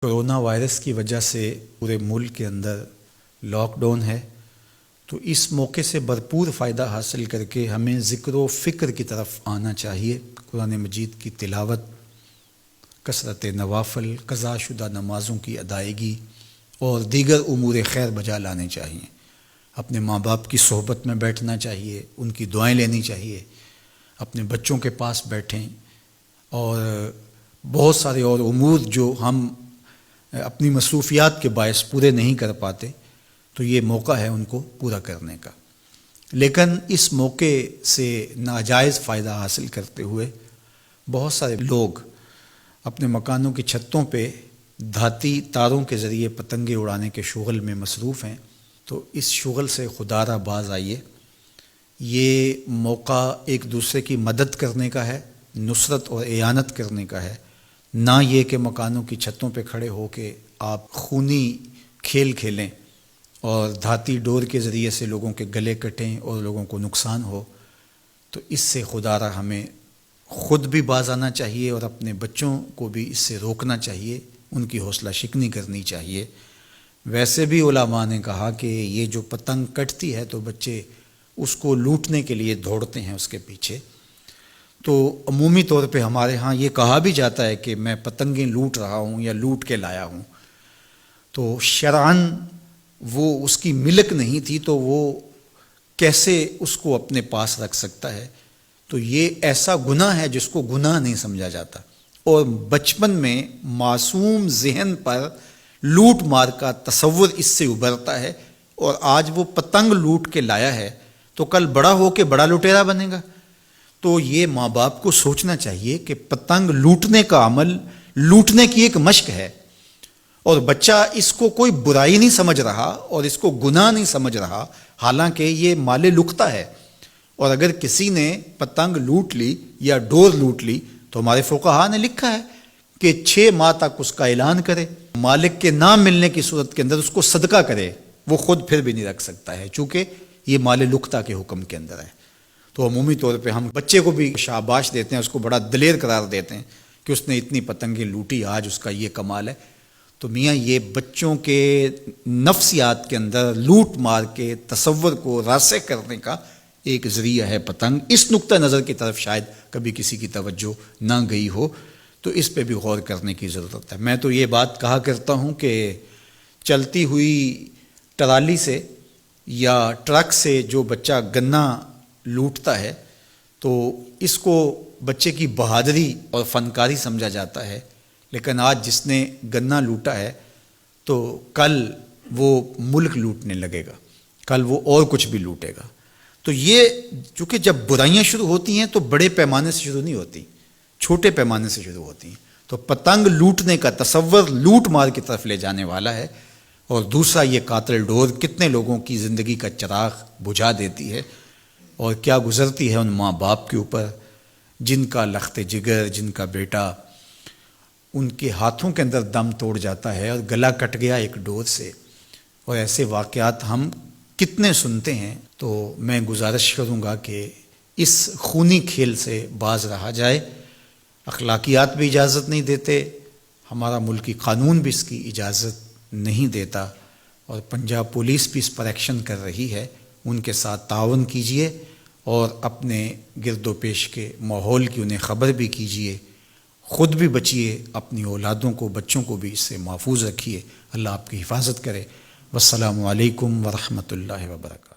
Corona virus کی وجہ سے پورے ملک کے اندر لاک ڈاؤن ہے، تو اس موقع سے بھرپور فائدہ حاصل کر کے ہمیں ذکر و فکر کی طرف آنا چاہیے۔ قرآن مجید کی تلاوت، کثرت نوافل، قضا شدہ نمازوں کی ادائیگی اور دیگر امور خیر بجا لانے چاہیے۔ اپنے ماں باپ کی صحبت میں بیٹھنا چاہیے، ان کی دعائیں لینی چاہیے، اپنے بچوں کے پاس بیٹھیں، اور بہت سارے اور امور جو ہم اپنی مصروفیات کے باعث پورے نہیں کر پاتے، تو یہ موقع ہے ان کو پورا کرنے کا۔ لیکن اس موقع سے ناجائز فائدہ حاصل کرتے ہوئے بہت سارے لوگ اپنے مکانوں کی چھتوں پہ دھاتی تاروں کے ذریعے پتنگیں اڑانے کے شغل میں مصروف ہیں، تو اس شغل سے خدا را باز آئیے۔ یہ موقع ایک دوسرے کی مدد کرنے کا ہے، نصرت اور اعانت کرنے کا ہے، نہ یہ کہ مکانوں کی چھتوں پہ کھڑے ہو کے آپ خونی کھیل کھیلیں اور دھاتی ڈور کے ذریعے سے لوگوں کے گلے کٹیں اور لوگوں کو نقصان ہو۔ تو اس سے خدا را ہمیں خود بھی باز آنا چاہیے اور اپنے بچوں کو بھی اس سے روکنا چاہیے، ان کی حوصلہ شکنی کرنی چاہیے۔ ویسے بھی علماء نے کہا کہ یہ جو پتنگ کٹتی ہے تو بچے اس کو لوٹنے کے لیے دوڑتے ہیں اس کے پیچھے، تو عمومی طور پہ ہمارے ہاں یہ کہا بھی جاتا ہے کہ میں پتنگیں لوٹ رہا ہوں یا لوٹ کے لایا ہوں، تو شرعاً وہ اس کی ملک نہیں تھی، تو وہ کیسے اس کو اپنے پاس رکھ سکتا ہے؟ تو یہ ایسا گناہ ہے جس کو گناہ نہیں سمجھا جاتا، اور بچپن میں معصوم ذہن پر لوٹ مار کا تصور اس سے ابھرتا ہے، اور آج وہ پتنگ لوٹ کے لایا ہے تو کل بڑا ہو کے بڑا لٹیرا بنے گا۔ تو یہ ماں باپ کو سوچنا چاہیے کہ پتنگ لوٹنے کا عمل لوٹنے کی ایک مشق ہے، اور بچہ اس کو کوئی برائی نہیں سمجھ رہا اور اس کو گناہ نہیں سمجھ رہا، حالانکہ یہ مال لقطہ ہے۔ اور اگر کسی نے پتنگ لوٹ لی یا ڈور لوٹ لی تو ہمارے فقہا نے لکھا ہے کہ 6 ماہ تک اس کا اعلان کرے، مالک کے نہ ملنے کی صورت کے اندر اس کو صدقہ کرے، وہ خود پھر بھی نہیں رکھ سکتا ہے، چونکہ یہ مال لقطہ کے حکم کے اندر ہے۔ تو عمومی طور پہ ہم بچے کو بھی شاباش دیتے ہیں، اس کو بڑا دلیر قرار دیتے ہیں کہ اس نے اتنی پتنگیں لوٹی، آج اس کا یہ کمال ہے۔ تو میاں یہ بچوں کے نفسیات کے اندر لوٹ مار کے تصور کو راسخ کرنے کا ایک ذریعہ ہے پتنگ۔ اس نقطہ نظر کی طرف شاید کبھی کسی کی توجہ نہ گئی ہو، تو اس پہ بھی غور کرنے کی ضرورت ہے۔ میں تو یہ بات کہا کرتا ہوں کہ چلتی ہوئی ٹرالی سے یا ٹرک سے جو بچہ گنا لوٹتا ہے تو اس کو بچے کی بہادری اور فنکاری سمجھا جاتا ہے، لیکن آج جس نے گنا لوٹا ہے تو کل وہ ملک لوٹنے لگے گا، کل وہ اور کچھ بھی لوٹے گا۔ تو یہ چونکہ جب برائیاں شروع ہوتی ہیں تو بڑے پیمانے سے شروع نہیں ہوتی، چھوٹے پیمانے سے شروع ہوتی ہیں۔ تو پتنگ لوٹنے کا تصور لوٹ مار کی طرف لے جانے والا ہے، اور دوسرا یہ قاتل ڈور کتنے لوگوں کی زندگی کا چراغ بجھا دیتی ہے، اور کیا گزرتی ہے ان ماں باپ کے اوپر جن کا لخت جگر، جن کا بیٹا ان کے ہاتھوں کے اندر دم توڑ جاتا ہے اور گلا کٹ گیا ایک ڈور سے۔ اور ایسے واقعات ہم کتنے سنتے ہیں۔ تو میں گزارش کروں گا کہ اس خونی کھیل سے باز رہا جائے۔ اخلاقیات بھی اجازت نہیں دیتے، ہمارا ملکی قانون بھی اس کی اجازت نہیں دیتا، اور پنجاب پولیس بھی اس پر ایکشن کر رہی ہے۔ ان کے ساتھ تعاون کیجیے اور اپنے گرد و پیش کے ماحول کی انہیں خبر بھی کیجیے، خود بھی بچیے، اپنی اولادوں کو، بچوں کو بھی اس سے محفوظ رکھیے۔ اللہ آپ کی حفاظت کرے۔ والسلام علیکم ورحمۃ اللہ وبرکاتہ۔